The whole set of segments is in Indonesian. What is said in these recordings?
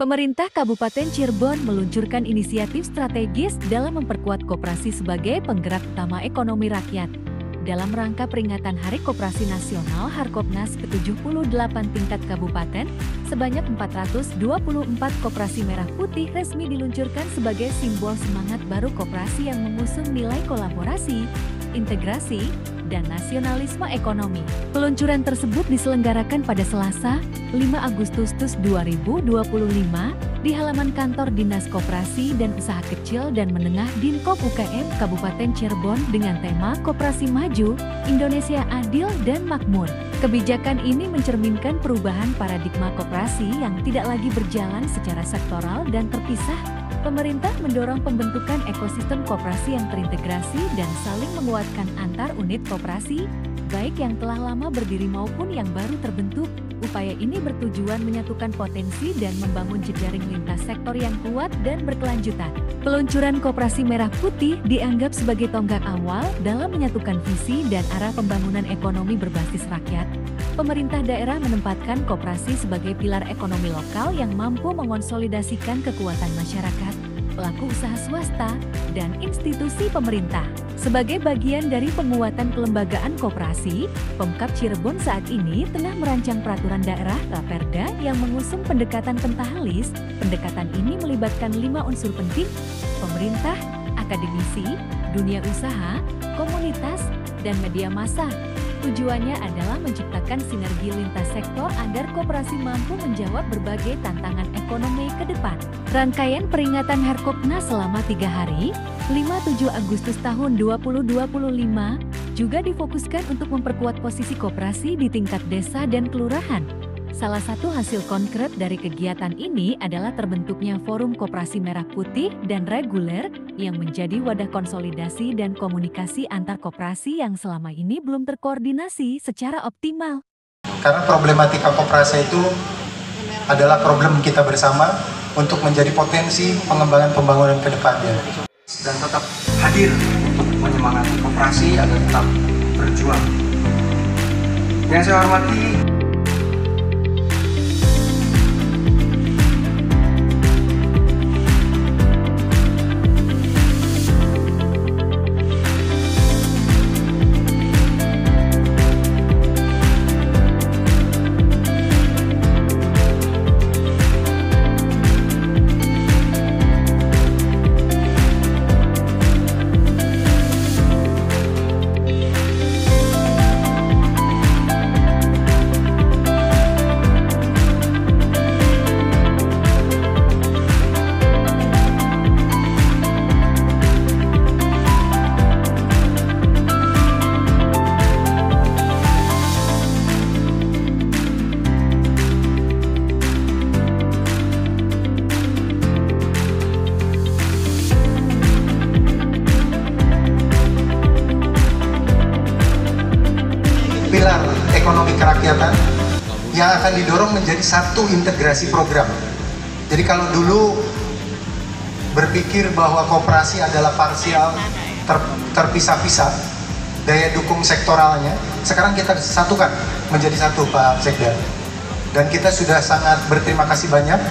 Pemerintah Kabupaten Cirebon meluncurkan inisiatif strategis dalam memperkuat koperasi sebagai penggerak utama ekonomi rakyat. Dalam rangka peringatan Hari Koperasi Nasional Harkopnas ke-78 tingkat kabupaten, sebanyak 424 koperasi merah putih resmi diluncurkan sebagai simbol semangat baru koperasi yang mengusung nilai kolaborasi, integrasi, dan nasionalisme ekonomi. Peluncuran tersebut diselenggarakan pada Selasa, 5 Agustus 2025 di halaman kantor Dinas Koperasi dan Usaha Kecil dan Menengah Dinkop UKM Kabupaten Cirebon dengan tema Koperasi Maju, Indonesia Adil dan Makmur. Kebijakan ini mencerminkan perubahan paradigma koperasi yang tidak lagi berjalan secara sektoral dan terpisah. Pemerintah mendorong pembentukan ekosistem koperasi yang terintegrasi dan saling menguatkan antar unit koperasi, baik yang telah lama berdiri maupun yang baru terbentuk. Upaya ini bertujuan menyatukan potensi dan membangun jejaring lintas sektor yang kuat dan berkelanjutan. Peluncuran Koperasi Merah Putih dianggap sebagai tonggak awal dalam menyatukan visi dan arah pembangunan ekonomi berbasis rakyat. Pemerintah daerah menempatkan koperasi sebagai pilar ekonomi lokal yang mampu mengonsolidasikan kekuatan masyarakat, pelaku usaha swasta, dan institusi pemerintah. Sebagai bagian dari penguatan kelembagaan koperasi, Pemkab Cirebon saat ini tengah merancang peraturan daerah Raperda yang mengusung pendekatan pentahalis. Pendekatan ini melibatkan 5 unsur penting: pemerintah, akademisi, dunia usaha, komunitas, dan media massa. Tujuannya adalah menciptakan sinergi lintas sektor agar koperasi mampu menjawab berbagai tantangan ekonomi ke depan. Rangkaian peringatan Harkopnas selama 3 hari, 5-7 Agustus tahun 2025, juga difokuskan untuk memperkuat posisi koperasi di tingkat desa dan kelurahan. Salah satu hasil konkret dari kegiatan ini adalah terbentuknya Forum Koperasi Merah Putih dan reguler yang menjadi wadah konsolidasi dan komunikasi antar koperasi yang selama ini belum terkoordinasi secara optimal. Karena problematika koperasi itu adalah problem kita bersama untuk menjadi potensi pengembangan pembangunan ke depannya. Dan tetap hadir untuk menyemangati koperasi agar tetap berjuang. Yang saya hormati pilar ekonomi kerakyatan yang akan didorong menjadi satu integrasi program. Jadi kalau dulu berpikir bahwa koperasi adalah parsial, terpisah-pisah, daya dukung sektoralnya, sekarang kita satukan menjadi satu, Pak Sekda. Dan kita sudah sangat berterima kasih banyak.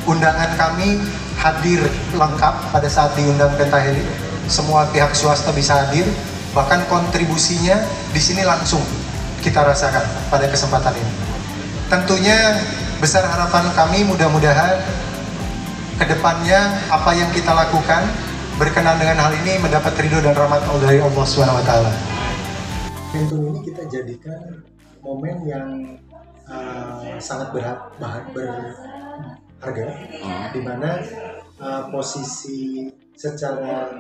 Undangan kami hadir lengkap pada saat diundang Pentaheli. Semua pihak swasta bisa hadir, bahkan kontribusinya di sini langsung kita rasakan pada kesempatan ini. Tentunya besar harapan kami mudah-mudahan kedepannya apa yang kita lakukan berkenan dengan hal ini mendapat ridho dan rahmat dari Allah SWT. Momentum ini kita jadikan momen yang sangat berharga, di mana posisi secara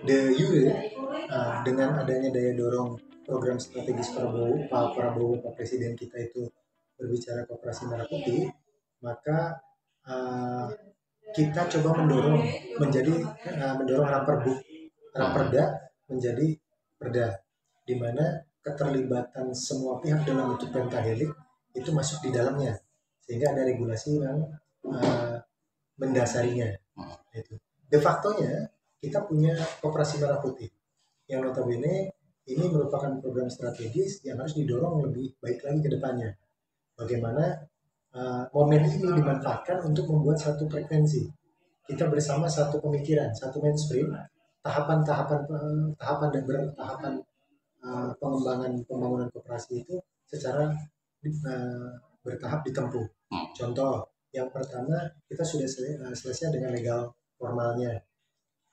de jure dengan adanya daya dorong program strategis Pak Prabowo, Pak Presiden kita itu berbicara Koperasi Merah Putih, maka kita coba mendorong Raperda menjadi perda, di mana keterlibatan semua pihak dalam bentuk pentahelik itu masuk di dalamnya, sehingga ada regulasi yang mendasarinya. Itu. De factonya kita punya Koperasi Merah Putih yang notabene ini merupakan program strategis yang harus didorong lebih baik lagi ke depannya. Bagaimana momen ini dimanfaatkan untuk membuat satu frekuensi. Kita bersama satu pemikiran, satu mainstream, tahapan-tahapan dan bertahapan pengembangan pembangunan koperasi itu secara bertahap ditempuh. Contoh, yang pertama kita sudah selesai dengan legal formalnya.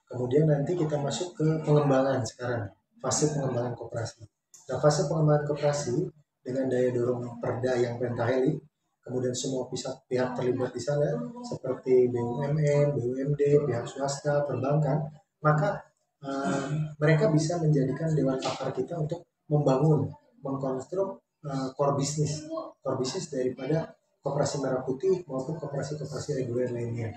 Kemudian nanti kita masuk ke pengembangan sekarang, fase pengembangan koperasi. Nah, fase pengembangan koperasi dengan daya dorong perda yang pentahelik, kemudian semua pihak terlibat di sana seperti BUMN, BUMD, pihak swasta, perbankan, maka mereka bisa menjadikan dewan pakar kita untuk membangun, mengkonstruk core business daripada koperasi merah putih maupun koperasi-koperasi reguler lainnya.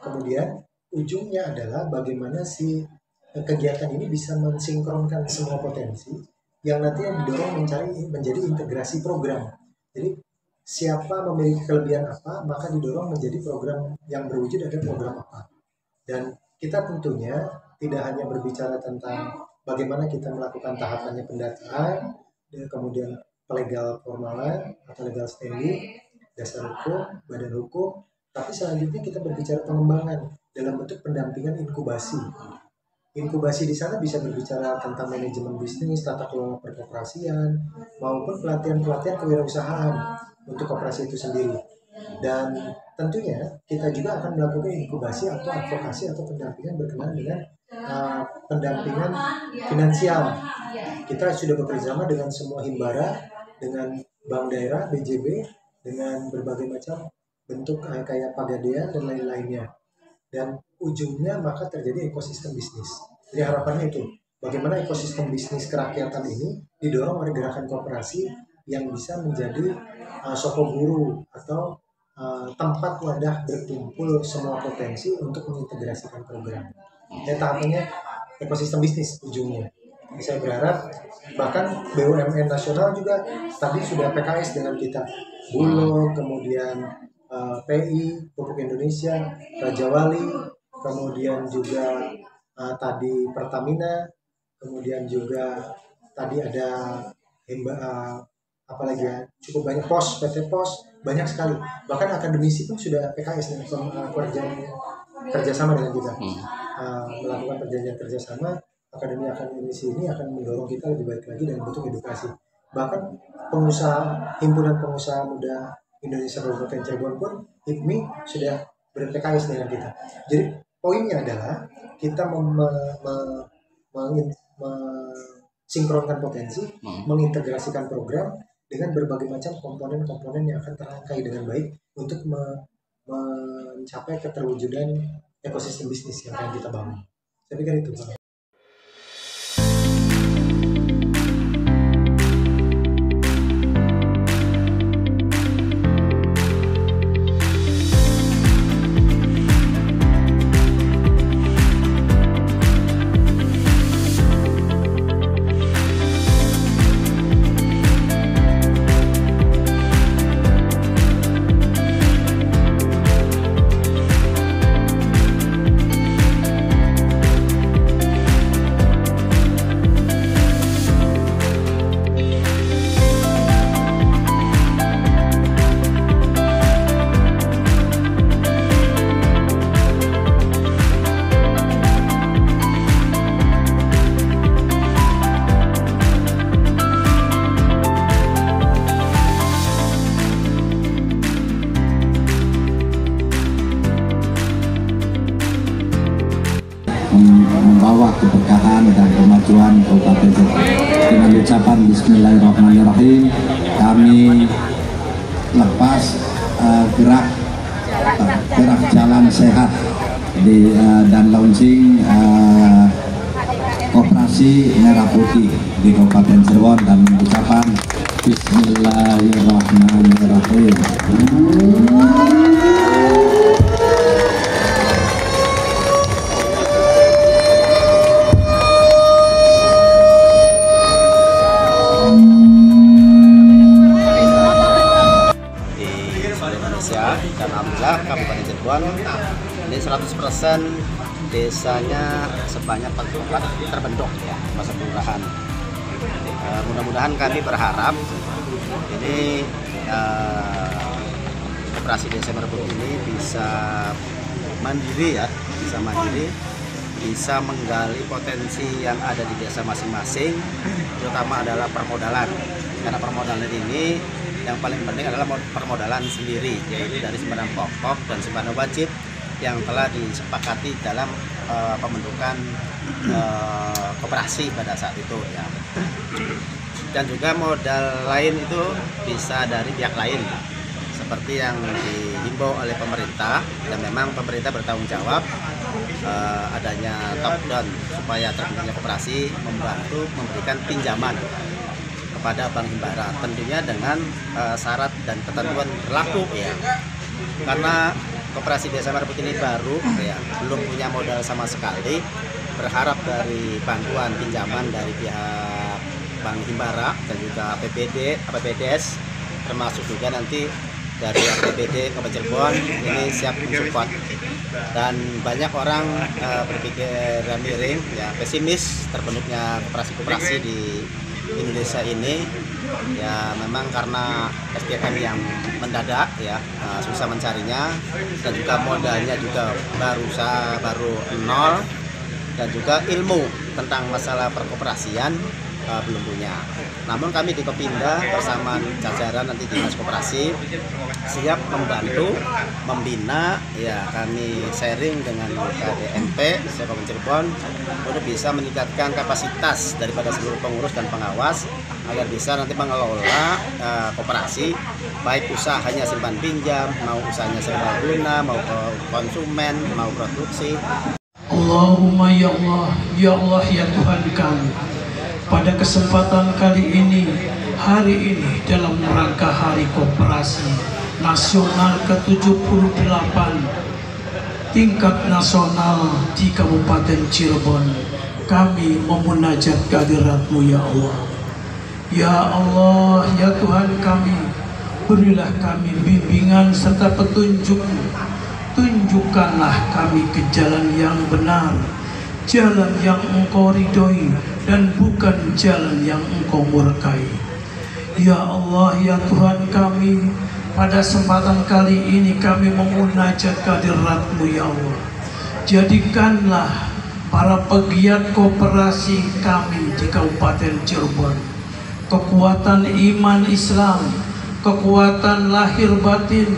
Kemudian ujungnya adalah bagaimana si kegiatan ini bisa mensinkronkan semua potensi yang nanti yang didorong menjadi integrasi program. Jadi siapa memiliki kelebihan apa, maka didorong menjadi program yang berwujud ada program apa. Dan kita tentunya tidak hanya berbicara tentang bagaimana kita melakukan tahapannya pendataan, kemudian legal formalan atau legal standing, dasar hukum, badan hukum, tapi selanjutnya kita berbicara pengembangan dalam bentuk pendampingan inkubasi. Inkubasi di sana bisa berbicara tentang manajemen bisnis, tata kelola perkoperasian, maupun pelatihan-pelatihan kewirausahaan untuk koperasi itu sendiri. Dan tentunya kita juga akan melakukan inkubasi atau advokasi atau pendampingan berkenaan dengan pendampingan finansial. Kita sudah bekerjasama dengan semua himbara, dengan bank daerah, BJB, dengan berbagai macam bentuk kayak Pegadaian dan lain-lainnya. Dan ujungnya maka terjadi ekosistem bisnis. Jadi harapannya itu, bagaimana ekosistem bisnis kerakyatan ini didorong oleh gerakan koperasi yang bisa menjadi soko guru atau tempat wadah berkumpul semua potensi untuk mengintegrasikan program. Tahapannya ekosistem bisnis ujungnya. Saya berharap bahkan BUMN nasional juga tadi sudah PKS dengan kita, Bulog, kemudian PI, Pupuk Indonesia, Raja Wali, kemudian juga tadi Pertamina, kemudian juga tadi ada apalagi ya, cukup banyak PT Pos, banyak sekali. Bahkan akademisi pun sudah PKS dengan kerjasama dengan kita, melakukan perjanjian kerjasama. Akademisi ini akan mendorong kita lebih baik lagi dalam bentuk edukasi. Bahkan himpunan pengusaha muda Indonesia Kabupaten Cirebon pun HIPMI sudah ber-PKS dengan kita. Jadi poinnya adalah kita mensinkronkan potensi, mengintegrasikan program dengan berbagai macam komponen-komponen yang akan terangkai dengan baik untuk mencapai keterwujudan ekosistem bisnis yang akan kita bangun. Saya pikir itu, Pak. membawa keberkahan dan kemajuan Kabupaten Cirebon. Dengan ucapan Bismillahirrahmanirrahim, kami lepas gerak jalan sehat dan launching koperasi merah putih di Kabupaten Cirebon dan ucapan Bismillahirrahmanirrahim. Dan alhamdulillah Kabupaten Cirebon ini 100% desanya sebanyak 44 terbentuk ya masa kelurahan. Mudah-mudahan kami berharap ini Koperasi Desa Merebut ini bisa mandiri ya, bisa menggali potensi yang ada di desa masing-masing, terutama adalah permodalan. Karena permodalan ini yang paling penting adalah permodalan sendiri, yaitu dari simpanan pokok dan simpanan wajib yang telah disepakati dalam pembentukan koperasi pada saat itu ya. Dan juga modal lain itu bisa dari pihak lain, seperti yang dihimbau oleh pemerintah, dan memang pemerintah bertanggung jawab adanya top down supaya terbentuknya koperasi, membantu memberikan pinjaman kepada Bank Himbara, tentunya dengan syarat dan ketentuan berlaku ya. Karena Koperasi Desa Merebut ini baru ya, belum punya modal sama sekali, berharap dari bantuan pinjaman dari pihak Bank Himbara dan juga APBDes, termasuk juga nanti dari APBD Kabupaten Cirebon ini siap mensupport. Dan banyak orang berpikir miring ya, pesimis terbentuknya koperasi-koperasi di Indonesia ini ya, memang karena SDM yang mendadak ya, susah mencarinya, dan juga modalnya juga baru nol, dan juga ilmu tentang masalah perkoperasian belum punya. Namun kami di Kopinda bersama jajaran nanti Dinas Koperasi siap membantu, membina ya, kami sharing dengan KDNP Kabupaten Cirebon untuk bisa meningkatkan kapasitas daripada seluruh pengurus dan pengawas agar bisa nanti mengelola koperasi, baik usahanya simpan pinjam, mau usahanya serbaguna, mau konsumen, mau produksi. Allahumma ya Allah ya Tuhan kami, pada kesempatan kali ini, hari ini dalam rangka Hari Koperasi Nasional ke-78 tingkat nasional di Kabupaten Cirebon, kami memunajat kehadirat-Mu ya Allah. Ya Allah, ya Tuhan kami, berilah kami bimbingan serta petunjuk-Mu. Tunjukkanlah kami ke jalan yang benar, jalan yang Engkau ridhoi dan bukan jalan yang Engkau murkai. Ya Allah, ya Tuhan kami, pada kesempatan kali ini kami memunajat kehadirat-Mu ya Allah. Jadikanlah para pegiat koperasi kami di Kabupaten Cirebon kekuatan iman Islam, kekuatan lahir batin,